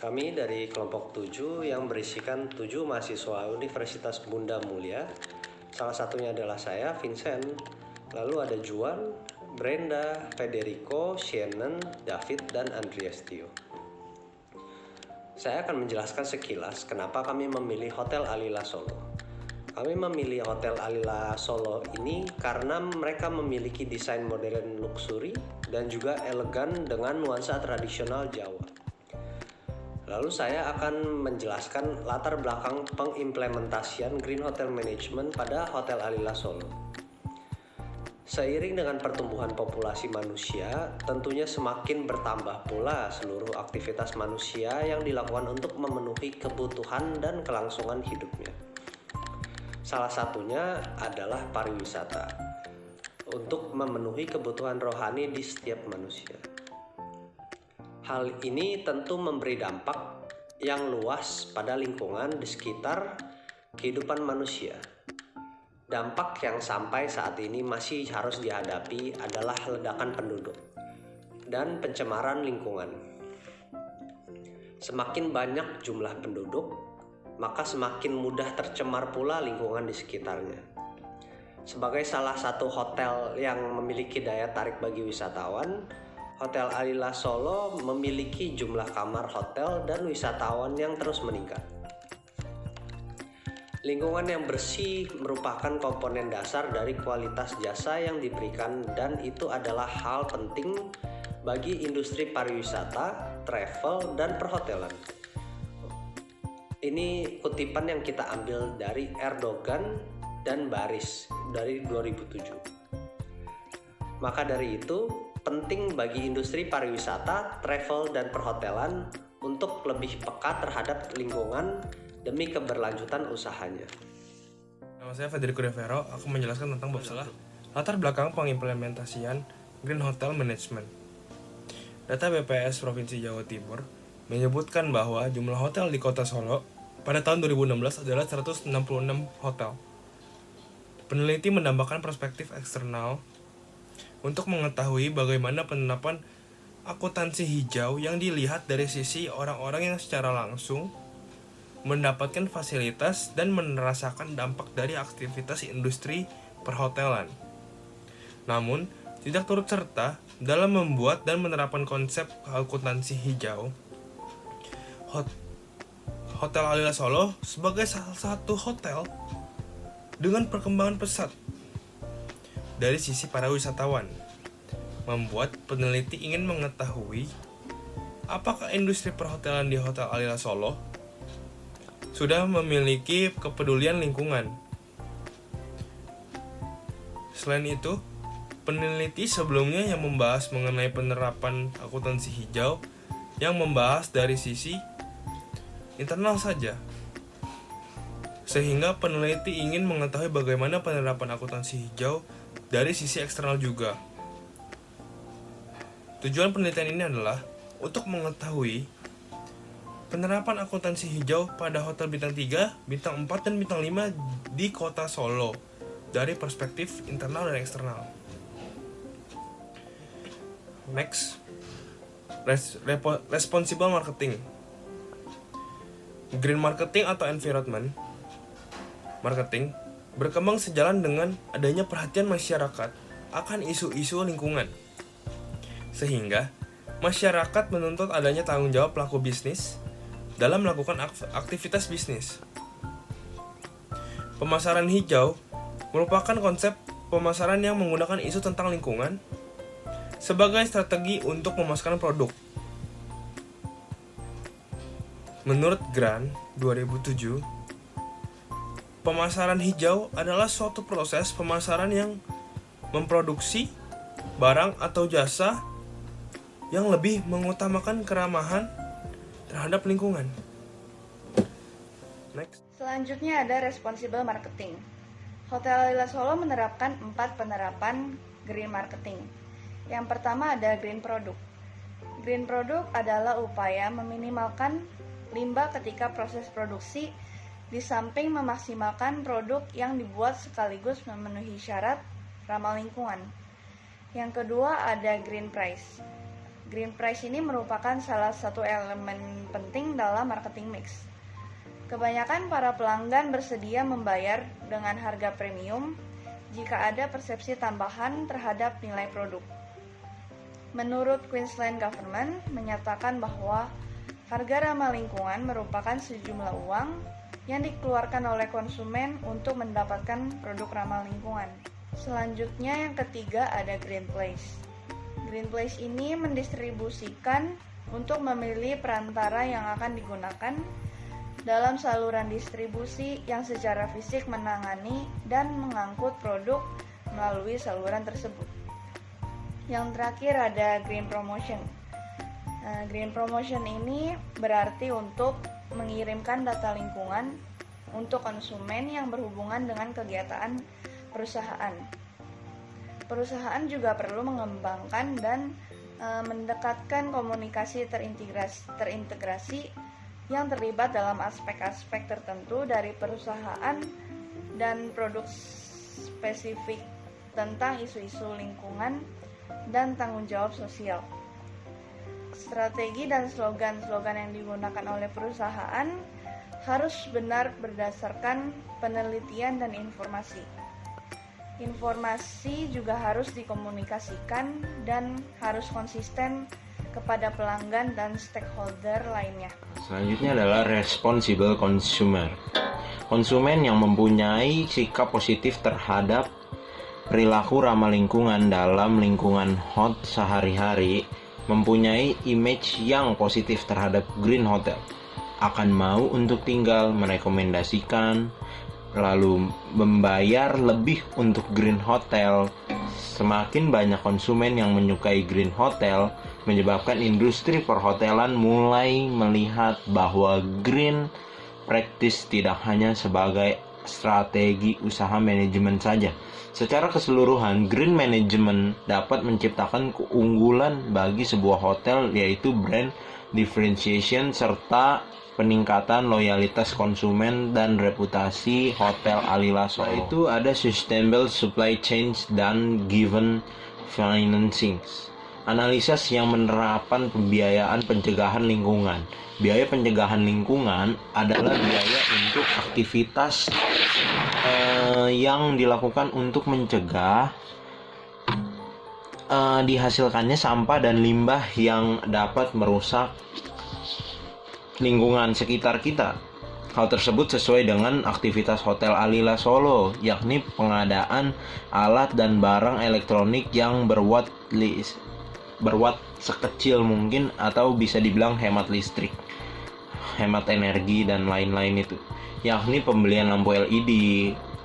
Kami dari kelompok 7 yang berisikan 7 mahasiswa Universitas Bunda Mulia. Salah satunya adalah saya, Vincent. Lalu ada Juan, Brenda, Federico, Shannon, David, dan Andreas Tio. Saya akan menjelaskan sekilas kenapa kami memilih Hotel Alila Solo. Kami memilih Hotel Alila Solo ini karena mereka memiliki desain modern luxury dan juga elegan dengan nuansa tradisional Jawa. Lalu saya akan menjelaskan latar belakang pengimplementasian Green Hotel Management pada Hotel Alila Solo. Seiring dengan pertumbuhan populasi manusia, tentunya semakin bertambah pula seluruh aktivitas manusia yang dilakukan untuk memenuhi kebutuhan dan kelangsungan hidupnya. Salah satunya adalah pariwisata, untuk memenuhi kebutuhan rohani di setiap manusia. Hal ini tentu memberi dampak yang luas pada lingkungan di sekitar kehidupan manusia. Dampak yang sampai saat ini masih harus dihadapi adalah ledakan penduduk dan pencemaran lingkungan. Semakin banyak jumlah penduduk, maka semakin mudah tercemar pula lingkungan di sekitarnya. Sebagai salah satu hotel yang memiliki daya tarik bagi wisatawan, Hotel Alila Solo memiliki jumlah kamar hotel dan wisatawan yang terus meningkat. Lingkungan yang bersih merupakan komponen dasar dari kualitas jasa yang diberikan, dan itu adalah hal penting bagi industri pariwisata, travel, dan perhotelan. Ini kutipan yang kita ambil dari Erdogan dan Baris dari 2007. Maka dari itu, penting bagi industri pariwisata, travel, dan perhotelan untuk lebih peka terhadap lingkungan demi keberlanjutan usahanya. Nama saya Federico Devero, aku menjelaskan tentang bab 1, latar belakang pengimplementasian Green Hotel Management. Data BPS Provinsi Jawa Timur menyebutkan bahwa jumlah hotel di Kota Solo pada tahun 2016 adalah 166 hotel. Peneliti menambahkan perspektif eksternal untuk mengetahui bagaimana penerapan akuntansi hijau yang dilihat dari sisi orang-orang yang secara langsung mendapatkan fasilitas dan merasakan dampak dari aktivitas industri perhotelan. Namun, tidak turut serta dalam membuat dan menerapkan konsep akuntansi hijau. Hotel Alila Solo sebagai salah satu hotel dengan perkembangan pesat dari sisi para wisatawan, membuat peneliti ingin mengetahui apakah industri perhotelan di Hotel Alila Solo sudah memiliki kepedulian lingkungan. Selain itu, peneliti sebelumnya yang membahas mengenai penerapan akuntansi hijau yang membahas dari sisi internal saja, sehingga peneliti ingin mengetahui bagaimana penerapan akuntansi hijau dari sisi eksternal juga. Tujuan penelitian ini adalah untuk mengetahui penerapan akuntansi hijau pada hotel bintang 3, bintang 4, dan bintang 5 di Kota Solo dari perspektif internal dan eksternal. Next, responsible marketing. Green marketing atau environment marketing berkembang sejalan dengan adanya perhatian masyarakat akan isu-isu lingkungan, sehingga masyarakat menuntut adanya tanggung jawab pelaku bisnis dalam melakukan aktivitas bisnis. Pemasaran hijau merupakan konsep pemasaran yang menggunakan isu tentang lingkungan sebagai strategi untuk memasarkan produk. Menurut Grant 2007, pemasaran hijau adalah suatu proses pemasaran yang memproduksi barang atau jasa yang lebih mengutamakan keramahan terhadap lingkungan. Next. Selanjutnya ada responsible marketing. Hotel Alila Solo menerapkan 4 penerapan green marketing. Yang pertama ada green product. Green product adalah upaya meminimalkan limbah ketika proses produksi, di samping memaksimalkan produk yang dibuat sekaligus memenuhi syarat ramah lingkungan. Yang kedua ada green price. Green price ini merupakan salah satu elemen penting dalam marketing mix. Kebanyakan para pelanggan bersedia membayar dengan harga premium jika ada persepsi tambahan terhadap nilai produk. Menurut Queensland Government menyatakan bahwa harga ramah lingkungan merupakan sejumlah uang yang dikeluarkan oleh konsumen untuk mendapatkan produk ramah lingkungan. Selanjutnya yang ketiga ada Green Place. Green Place ini mendistribusikan untuk memilih perantara yang akan digunakan dalam saluran distribusi yang secara fisik menangani dan mengangkut produk melalui saluran tersebut. Yang terakhir ada Green Promotion. Green Promotion ini berarti untuk mengirimkan data lingkungan untuk konsumen yang berhubungan dengan kegiatan perusahaan. Perusahaan juga perlu mengembangkan dan mendekatkan komunikasi terintegrasi yang terlibat dalam aspek-aspek tertentu dari perusahaan dan produk spesifik tentang isu-isu lingkungan dan tanggung jawab sosial. Strategi dan slogan-slogan yang digunakan oleh perusahaan harus benar berdasarkan penelitian dan informasi. Informasi juga harus dikomunikasikan dan harus konsisten kepada pelanggan dan stakeholder lainnya. Selanjutnya adalah responsible consumer. Konsumen yang mempunyai sikap positif terhadap perilaku ramah lingkungan dalam lingkungan hot sehari-hari, mempunyai image yang positif terhadap Green Hotel, akan mau untuk tinggal, merekomendasikan, lalu membayar lebih untuk Green Hotel. Semakin banyak konsumen yang menyukai Green Hotel, menyebabkan industri perhotelan mulai melihat bahwa green practice tidak hanya sebagai strategi usaha manajemen saja. Secara keseluruhan, green management dapat menciptakan keunggulan bagi sebuah hotel, yaitu brand differentiation serta peningkatan loyalitas konsumen dan reputasi hotel Alila Solo. Itu ada sustainable supply chain dan given financing. Analisis yang menerapkan pembiayaan pencegahan lingkungan. Biaya pencegahan lingkungan adalah biaya untuk aktivitas yang dilakukan untuk mencegah dihasilkannya sampah dan limbah yang dapat merusak lingkungan sekitar kita. Hal tersebut sesuai dengan aktivitas Hotel Alila Solo, yakni pengadaan alat dan barang elektronik yang berwatt sekecil mungkin, atau bisa dibilang hemat listrik, hemat energi dan lain-lain itu, yakni pembelian lampu LED.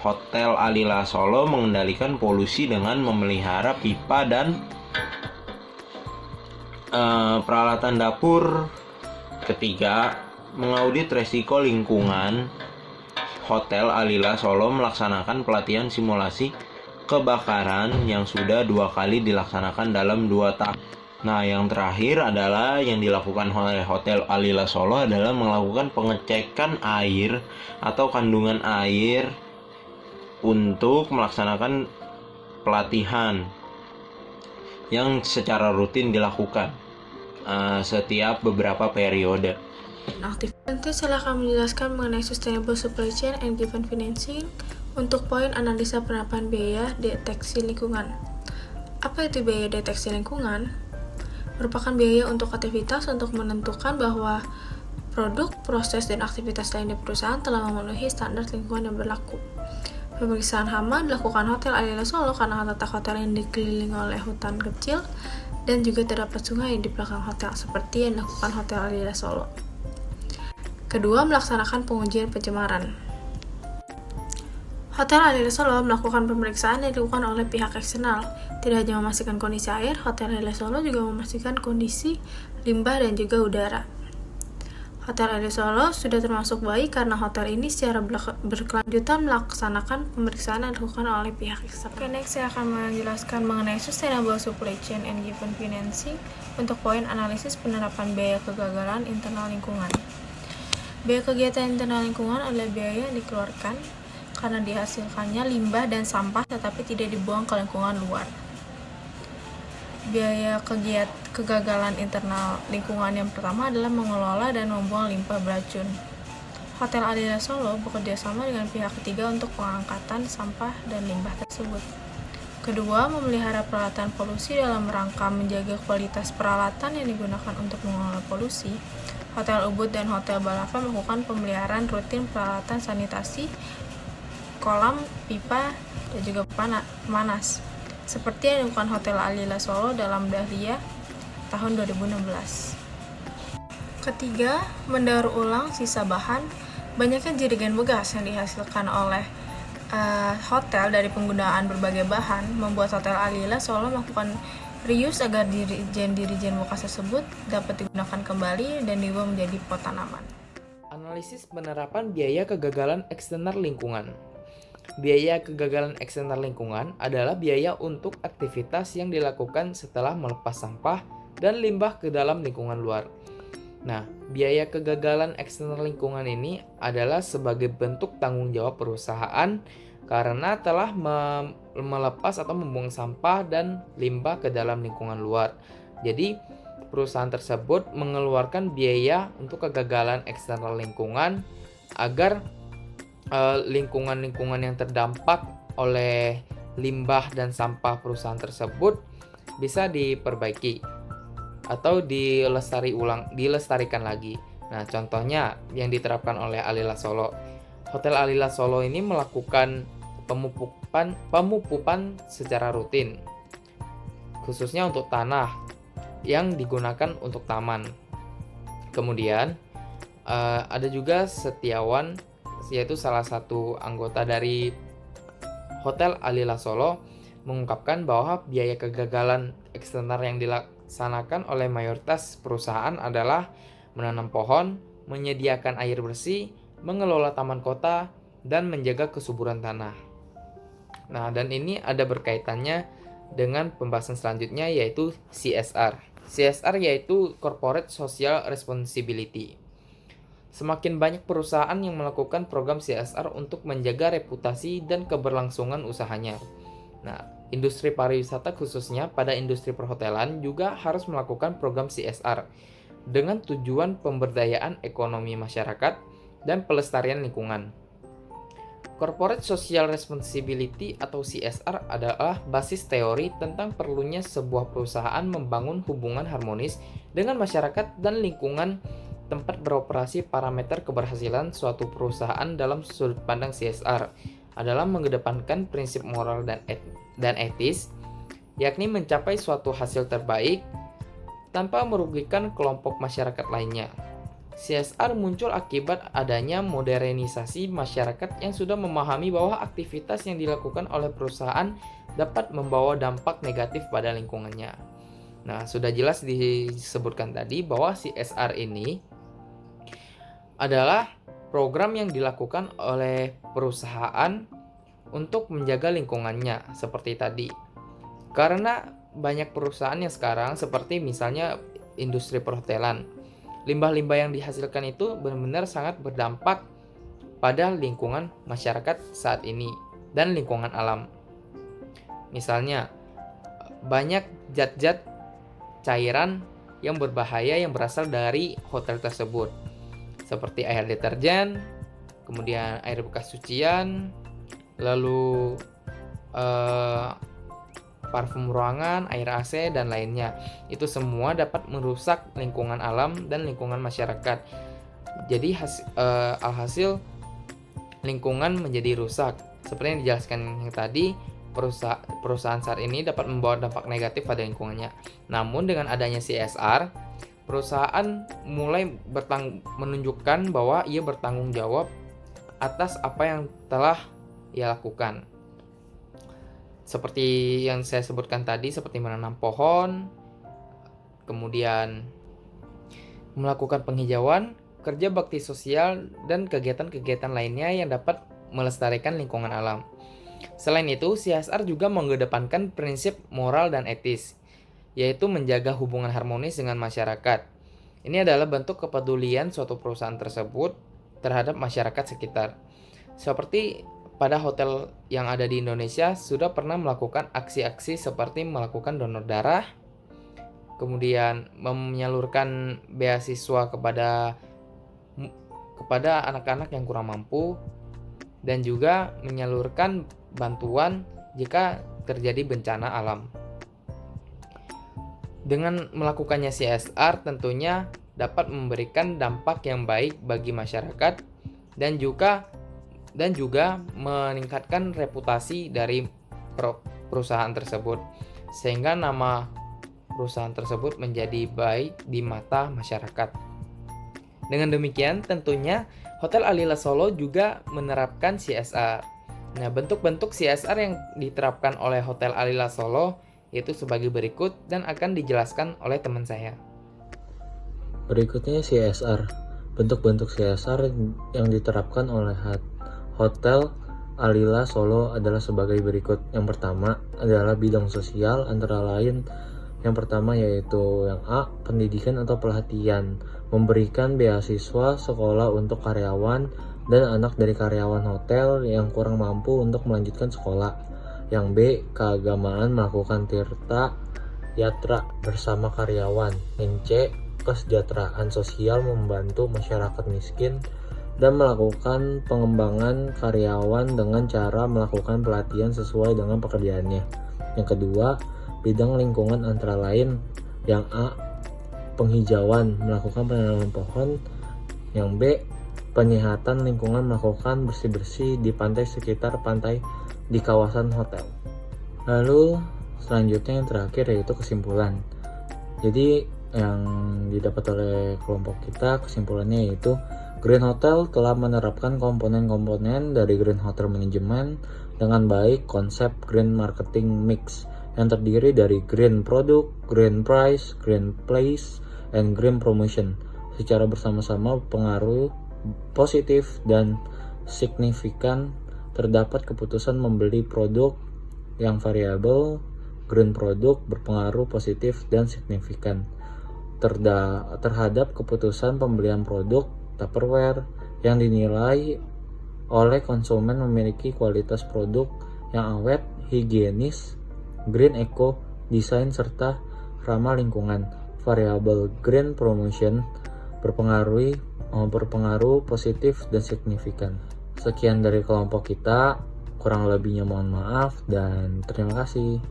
Hotel Alila Solo mengendalikan polusi dengan memelihara pipa dan peralatan dapur. Ketiga, mengaudit resiko lingkungan. Hotel Alila Solo melaksanakan pelatihan simulasi kebakaran yang sudah 2 kali dilaksanakan dalam 2 tahun. Nah, yang terakhir adalah yang dilakukan oleh Hotel Alila Solo adalah melakukan pengecekan air atau kandungan air untuk melaksanakan pelatihan yang secara rutin dilakukan setiap beberapa periode. Nanti saya akan menjelaskan mengenai sustainable supply chain and given financing untuk poin analisa penerapan biaya deteksi lingkungan. Apa itu biaya deteksi lingkungan? Merupakan biaya untuk aktivitas untuk menentukan bahwa produk, proses, dan aktivitas lain di perusahaan telah memenuhi standar lingkungan yang berlaku. Pemeriksaan hama dilakukan Hotel Alila Solo karena letak hotel yang dikelilingi oleh hutan kecil dan juga terdapat sungai di belakang hotel seperti yang dilakukan Hotel Alila Solo. Kedua, melaksanakan pengujian pencemaran. Hotel Alila Solo melakukan pemeriksaan yang dilakukan oleh pihak eksternal. Tidak hanya memastikan kondisi air, Hotel Alila Solo juga memastikan kondisi limbah dan juga udara. Hotel Alila Solo sudah termasuk baik karena hotel ini secara berkelanjutan melaksanakan pemeriksaan yang dilakukan oleh pihak eksternal. Oke, next saya akan menjelaskan mengenai sustainable supply chain and given financing untuk poin analisis penerapan biaya kegagalan internal lingkungan. Biaya kegiatan internal lingkungan adalah biaya yang dikeluarkan karena dihasilkannya limbah dan sampah tetapi tidak dibuang ke lingkungan luar. biaya kegagalan internal lingkungan yang pertama adalah mengelola dan membuang limbah beracun. Hotel Alila Solo bekerja sama dengan pihak ketiga untuk pengangkatan sampah dan limbah tersebut. Kedua, memelihara peralatan polusi dalam rangka menjaga kualitas peralatan yang digunakan untuk mengelola polusi. Hotel Ubud dan Hotel Balava melakukan pemeliharaan rutin peralatan sanitasi, kolam, pipa, dan juga pemanas, seperti yang dilakukan Hotel Alila Solo dalam Dahlia tahun 2016. Ketiga, mendaur ulang sisa bahan. Banyaknya jerigen bekas yang dihasilkan oleh hotel dari penggunaan berbagai bahan membuat Hotel Alila Solo melakukan reuse agar dirijen bekas tersebut dapat digunakan kembali dan diubah menjadi pot tanaman. Analisis penerapan biaya kegagalan eksternal lingkungan. Biaya kegagalan eksternal lingkungan adalah biaya untuk aktivitas yang dilakukan setelah melepas sampah dan limbah ke dalam lingkungan luar. Nah, biaya kegagalan eksternal lingkungan ini adalah sebagai bentuk tanggung jawab perusahaan karena telah melepas atau membuang sampah dan limbah ke dalam lingkungan luar. Jadi, perusahaan tersebut mengeluarkan biaya untuk kegagalan eksternal lingkungan agar lingkungan-lingkungan yang terdampak oleh limbah dan sampah perusahaan tersebut bisa diperbaiki atau dilestarikan lagi. Nah, contohnya yang diterapkan oleh Alila Solo. Hotel Alila Solo ini melakukan pemupukan secara rutin, khususnya untuk tanah yang digunakan untuk taman. Kemudian ada juga Setiawan, yaitu salah satu anggota dari Hotel Alila Solo, mengungkapkan bahwa biaya kegagalan eksternal yang dilaksanakan oleh mayoritas perusahaan adalah menanam pohon, menyediakan air bersih, mengelola taman kota, dan menjaga kesuburan tanah. Nah, dan ini ada berkaitannya dengan pembahasan selanjutnya, yaitu CSR. CSR yaitu Corporate Social Responsibility. Semakin banyak perusahaan yang melakukan program CSR untuk menjaga reputasi dan keberlangsungan usahanya. Nah, industri pariwisata khususnya pada industri perhotelan juga harus melakukan program CSR dengan tujuan pemberdayaan ekonomi masyarakat dan pelestarian lingkungan. Corporate Social Responsibility atau CSR adalah basis teori tentang perlunya sebuah perusahaan membangun hubungan harmonis dengan masyarakat dan lingkungan tempat beroperasi. Parameter keberhasilan suatu perusahaan dalam sudut pandang CSR adalah mengedepankan prinsip moral dan etis, yakni mencapai suatu hasil terbaik tanpa merugikan kelompok masyarakat lainnya. CSR muncul akibat adanya modernisasi masyarakat yang sudah memahami bahwa aktivitas yang dilakukan oleh perusahaan dapat membawa dampak negatif pada lingkungannya. Nah, sudah jelas disebutkan tadi bahwa CSR ini adalah program yang dilakukan oleh perusahaan untuk menjaga lingkungannya seperti tadi. Karena banyak perusahaan yang sekarang seperti misalnya industri perhotelan, limbah-limbah yang dihasilkan itu benar-benar sangat berdampak pada lingkungan masyarakat saat ini dan lingkungan alam. Misalnya, banyak zat-zat cairan yang berbahaya yang berasal dari hotel tersebut, seperti air deterjen, kemudian air bekas cucian, lalu parfum ruangan, air AC, dan lainnya. Itu semua dapat merusak lingkungan alam dan lingkungan masyarakat. Jadi alhasil lingkungan menjadi rusak. Seperti yang dijelaskan yang tadi, perusahaan saat ini dapat membawa dampak negatif pada lingkungannya. Namun dengan adanya CSR, perusahaan mulai menunjukkan bahwa ia bertanggung jawab atas apa yang telah ia lakukan. Seperti yang saya sebutkan tadi, seperti menanam pohon, kemudian melakukan penghijauan, kerja bakti sosial, dan kegiatan-kegiatan lainnya yang dapat melestarikan lingkungan alam. Selain itu, CSR juga mengedepankan prinsip moral dan etis, yaitu menjaga hubungan harmonis dengan masyarakat. Ini adalah bentuk kepedulian suatu perusahaan tersebut terhadap masyarakat sekitar. Seperti pada hotel yang ada di Indonesia sudah pernah melakukan aksi-aksi seperti melakukan donor darah, kemudian menyalurkan beasiswa kepada anak-anak yang kurang mampu, dan juga menyalurkan bantuan jika terjadi bencana alam. Dengan melakukannya CSR tentunya dapat memberikan dampak yang baik bagi masyarakat dan juga meningkatkan reputasi dari perusahaan tersebut, sehingga nama perusahaan tersebut menjadi baik di mata masyarakat. Dengan demikian tentunya Hotel Alila Solo juga menerapkan CSR. Nah, bentuk-bentuk CSR yang diterapkan oleh Hotel Alila Solo yaitu sebagai berikut dan akan dijelaskan oleh teman saya. Berikutnya CSR. Bentuk-bentuk CSR yang diterapkan oleh Hotel Alila Solo adalah sebagai berikut. Yang pertama adalah bidang sosial, antara lain yang pertama yaitu yang A, pendidikan atau pelatihan, memberikan beasiswa sekolah untuk karyawan dan anak dari karyawan hotel yang kurang mampu untuk melanjutkan sekolah. Yang B, keagamaan, melakukan tirta yatra bersama karyawan. Yang C, kesejahteraan sosial, membantu masyarakat miskin dan melakukan pengembangan karyawan dengan cara melakukan pelatihan sesuai dengan pekerjaannya. Yang kedua, bidang lingkungan, antara lain yang A, penghijauan, melakukan penanaman pohon. Yang B, penyihatan lingkungan, melakukan bersih-bersih di pantai sekitar pantai di kawasan hotel. Lalu selanjutnya yang terakhir yaitu kesimpulan. Jadi yang didapat oleh kelompok kita, kesimpulannya yaitu Green Hotel telah menerapkan komponen-komponen dari Green Hotel Management dengan baik konsep Green Marketing Mix yang terdiri dari Green Product, Green Price, Green Place, and Green Promotion. Secara bersama-sama pengaruh positif dan signifikan. Terdapat keputusan membeli produk yang variabel. Green Product berpengaruh positif dan signifikan terhadap keputusan pembelian produk Tupperware yang dinilai oleh konsumen memiliki kualitas produk yang awet, higienis, green eco, desain, serta ramah lingkungan. Variabel Green Promotion berpengaruh positif dan signifikan. Sekian dari kelompok kita, kurang lebihnya mohon maaf dan terima kasih.